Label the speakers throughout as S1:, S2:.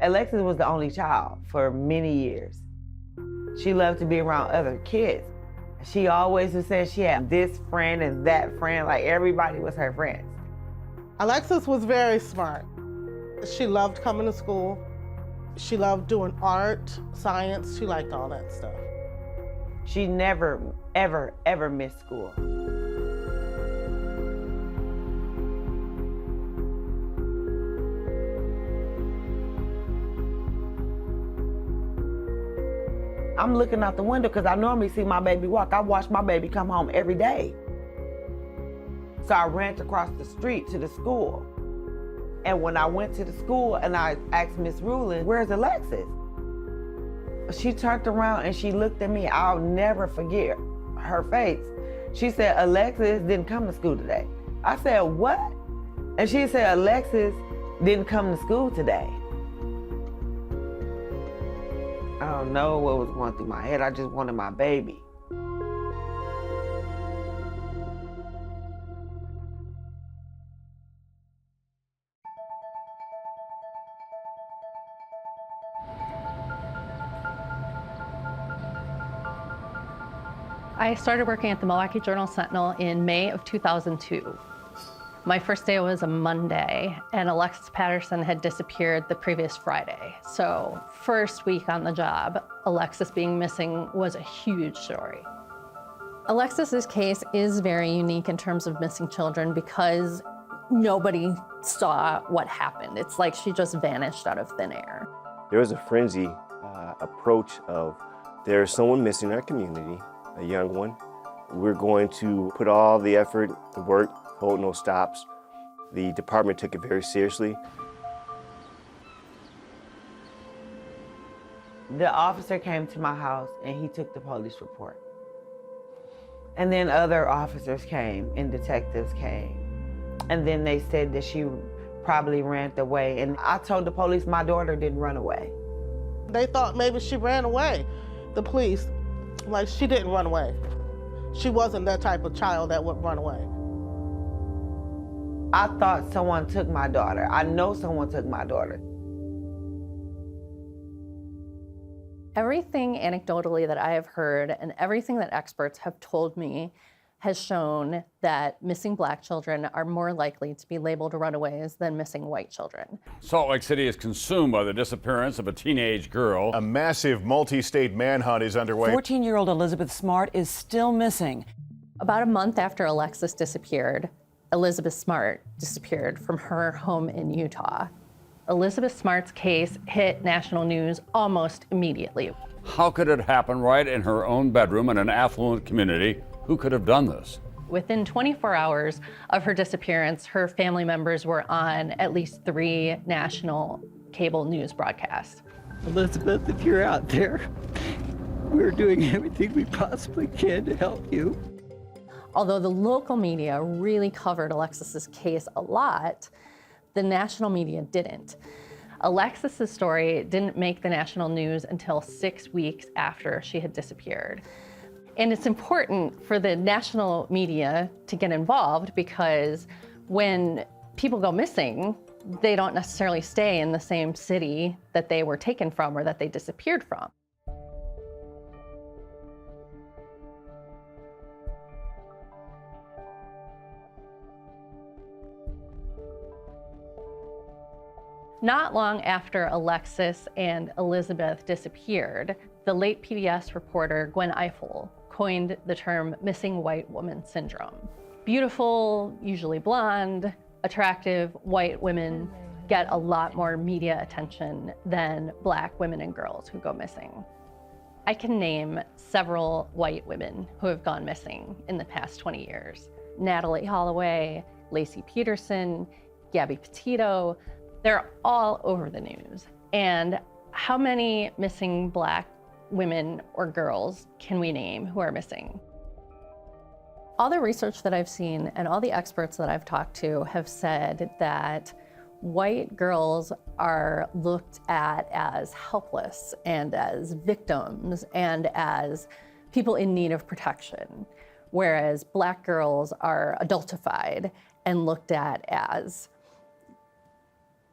S1: Alexis was the only child for many years. She loved to be around other kids. She always would say she had this friend and that friend, like everybody was her friends.
S2: Alexis was very smart. She loved coming to school. She loved doing art, science. She liked all that stuff.
S1: She never, ever, ever missed school. I'm looking out the window because I normally see my baby walk. I watch my baby come home every day. So I ran across the street to the school. And when I went to the school and I asked Miss Rulin, "Where's Alexis?" She turned around and she looked at me. I'll never forget her face. She said, "Alexis didn't come to school today." I said, "What?" And she said, "Alexis didn't come to school today." I don't know what was going through my head. I just wanted my baby.
S3: I started working at the Milwaukee Journal Sentinel in May of 2002. My first day was a Monday, and Alexis Patterson had disappeared the previous Friday. So first week on the job, Alexis being missing was a huge story. Alexis's case is very unique in terms of missing children because nobody saw what happened. It's like she just vanished out of thin air.
S4: There was a frenzy approach of there's someone missing in our community, a young one. We're going to put all the effort, the work, hold no stops. The department took it very seriously.
S1: The officer came to my house and he took the police report. And then other officers came and detectives came. And then they said that she probably ran away. And I told the police my daughter didn't run away.
S2: They thought maybe she ran away. The police, like, she didn't run away. She wasn't that type of child that would run away.
S1: I thought someone took my daughter. I know someone took my daughter.
S3: Everything anecdotally that I have heard and everything that experts have told me has shown that missing Black children are more likely to be labeled runaways than missing white children.
S5: Salt Lake City is consumed by the disappearance of a teenage girl.
S6: A massive multi-state manhunt is underway.
S7: 14-year-old Elizabeth Smart is still missing.
S3: About a month after Alexis disappeared, Elizabeth Smart disappeared from her home in Utah. Elizabeth Smart's case hit national news almost immediately.
S5: How could it happen right in her own bedroom in an affluent community? Who could have done this?
S3: Within 24 hours of her disappearance, her family members were on at least 3 national cable news broadcasts.
S8: Elizabeth, if you're out there, we're doing everything we possibly can to help you.
S3: Although the local media really covered Alexis's case a lot, the national media didn't. Alexis's story didn't make the national news until 6 weeks after she had disappeared. And it's important for the national media to get involved because when people go missing, they don't necessarily stay in the same city that they were taken from or that they disappeared from. Not long after Alexis and Elizabeth disappeared, the late PBS reporter Gwen Ifill coined the term missing white woman syndrome. Beautiful, usually blonde, attractive white women get a lot more media attention than Black women and girls who go missing. I can name several white women who have gone missing in the past 20 years. Natalie Holloway, Lacey Peterson, Gabby Petito. They're all over the news. And how many missing Black women or girls can we name who are missing? All the research that I've seen and all the experts that I've talked to have said that White girls are looked at as helpless and as victims and as people in need of protection, whereas Black girls are adultified and looked at as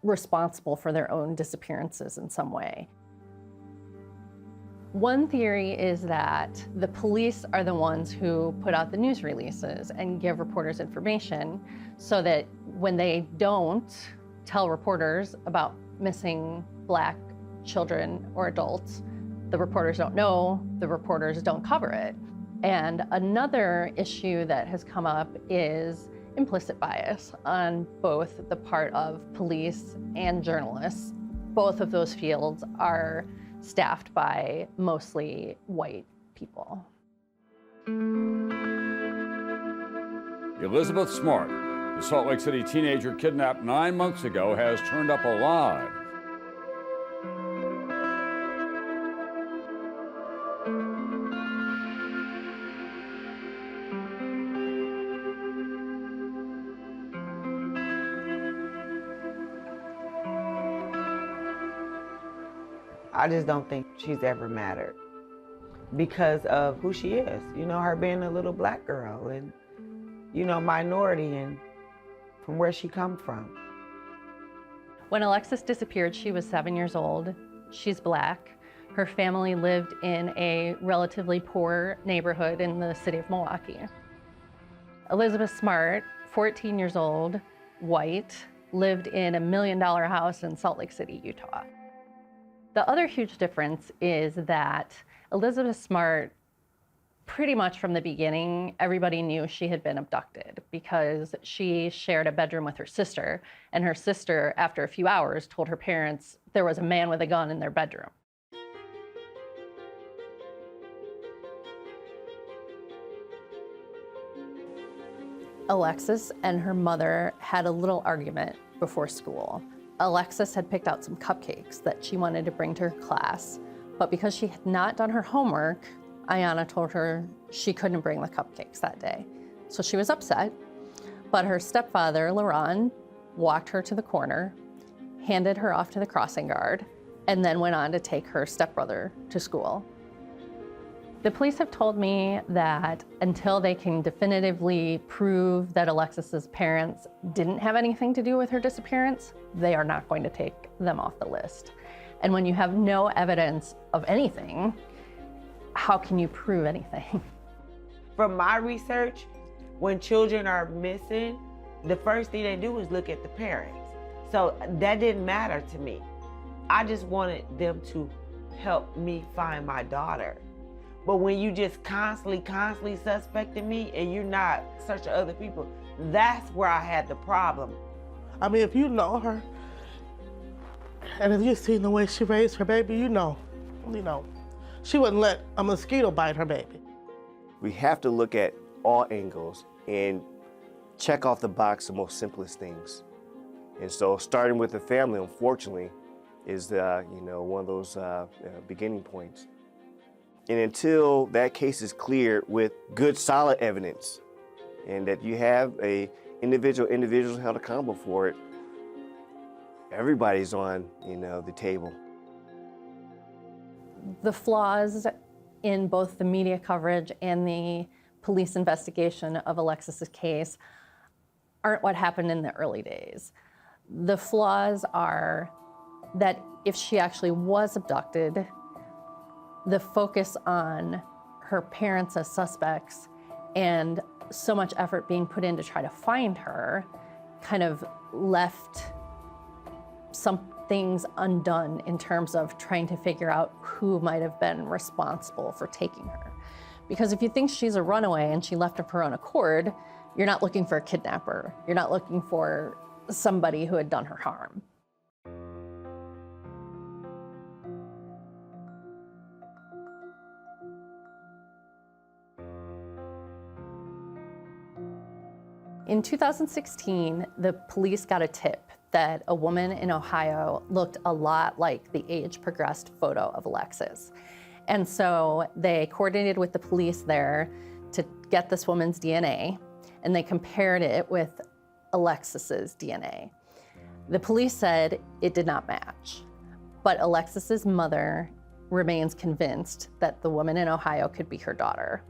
S3: responsible for their own disappearances in some way. One theory is that the police are the ones who put out the news releases and give reporters information so that when they don't tell reporters about missing Black children or adults, the reporters don't know, the reporters don't cover it. And another issue that has come up is implicit bias on both the part of police and journalists. Both of those fields are staffed by mostly white people.
S5: Elizabeth Smart, the Salt Lake City teenager kidnapped 9 months ago, has turned up alive.
S1: I just don't think she's ever mattered because of who she is. You know, her being a little Black girl and, you know, minority and from where she come from.
S3: When Alexis disappeared, she was 7 years old. She's Black. Her family lived in a relatively poor neighborhood in the city of Milwaukee. Elizabeth Smart, 14 years old, white, lived in $1 million house in Salt Lake City, Utah. The other huge difference is that Elizabeth Smart, pretty much from the beginning, everybody knew she had been abducted because she shared a bedroom with her sister, and her sister, after a few hours, told her parents there was a man with a gun in their bedroom. Alexis and her mother had a little argument before school. Alexis had picked out some cupcakes that she wanted to bring to her class, but because she had not done her homework, Ayanna told her she couldn't bring the cupcakes that day. So she was upset, but her stepfather, Laron, walked her to the corner, handed her off to the crossing guard, and then went on to take her stepbrother to school. The police have told me that until they can definitively prove that Alexis's parents didn't have anything to do with her disappearance, they are not going to take them off the list. And when you have no evidence of anything, how can you prove anything?
S1: From my research, when children are missing, the first thing they do is look at the parents. So that didn't matter to me. I just wanted them to help me find my daughter. But when you just constantly suspecting me and you're not searching other people, that's where I had the problem.
S2: I mean, if you know her, and if you've seen the way she raised her baby, you know, she wouldn't let a mosquito bite her baby.
S4: We have to look at all angles and check off the box the most simplest things. And so starting with the family, unfortunately, is one of those beginning points. And until that case is cleared with good, solid evidence, and that you have individuals held accountable for it, everybody's on, the table.
S3: The flaws in both the media coverage and the police investigation of Alexis's case aren't what happened in the early days. The flaws are that if she actually was abducted, the focus on her parents as suspects and so much effort being put in to try to find her kind of left some things undone in terms of trying to figure out who might have been responsible for taking her. Because if you think she's a runaway and she left of her own accord, you're not looking for a kidnapper. You're not looking for somebody who had done her harm. In 2016, the police got a tip that a woman in Ohio looked a lot like the age-progressed photo of Alexis. And so they coordinated with the police there to get this woman's DNA, and they compared it with Alexis's DNA. The police said it did not match, but Alexis's mother remains convinced that the woman in Ohio could be her daughter.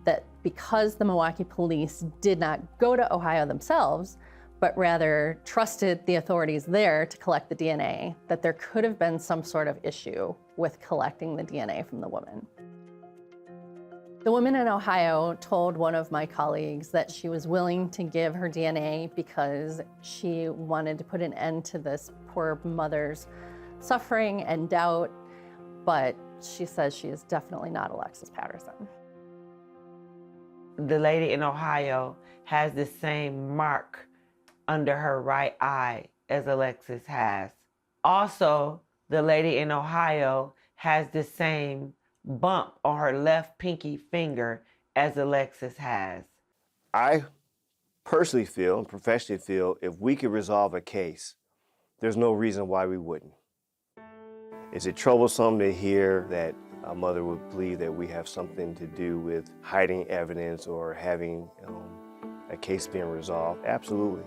S3: That because the Milwaukee police did not go to Ohio themselves, but rather trusted the authorities there to collect the DNA, that there could have been some sort of issue with collecting the DNA from the woman. The woman in Ohio told one of my colleagues that she was willing to give her DNA because she wanted to put an end to this poor mother's suffering and doubt, but she says she is definitely not Alexis Patterson.
S1: The lady in Ohio has the same mark under her right eye as Alexis has. Also, the lady in Ohio has the same bump on her left pinky finger as Alexis has.
S4: I personally feel and professionally feel if we could resolve a case, there's no reason why we wouldn't. Is it troublesome to hear that a mother would believe that we have something to do with hiding evidence or having a case being resolved? Absolutely.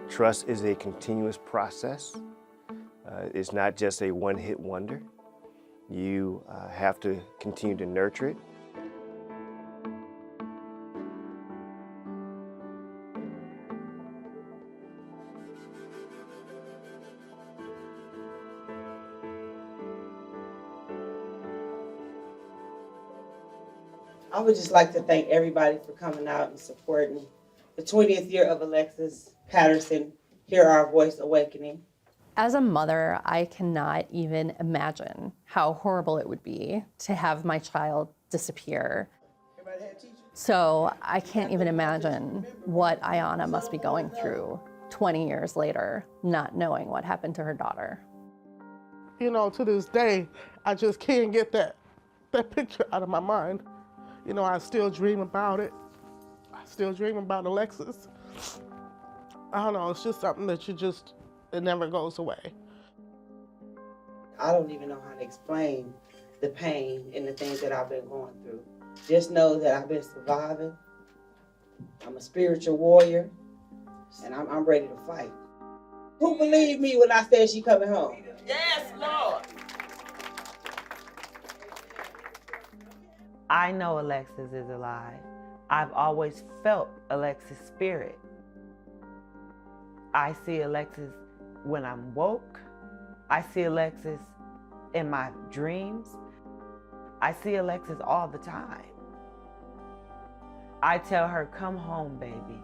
S4: Trust is a continuous process. It's not just a one-hit wonder. You have to continue to nurture it.
S9: I would just like to thank everybody for coming out and supporting the 20th year of Alexis Patterson, Hear Our Voice Awakening.
S3: As a mother, I cannot even imagine how horrible it would be to have my child disappear. So I can't even imagine what Ayana must be going through 20 years later, not knowing what happened to her daughter.
S2: You know, to this day, I just can't get that picture out of my mind. You know, I still dream about it. I still dream about Alexis. I don't know, it's just something that it never goes away.
S9: I don't even know how to explain the pain and the things that I've been going through. Just know that I've been surviving. I'm a spiritual warrior, and I'm ready to fight. Who believed me when I said she coming home?
S1: Yes, Lord. I know Alexis is alive. I've always felt Alexis' spirit. I see Alexis when I'm woke. I see Alexis in my dreams. I see Alexis all the time. I tell her, come home, baby.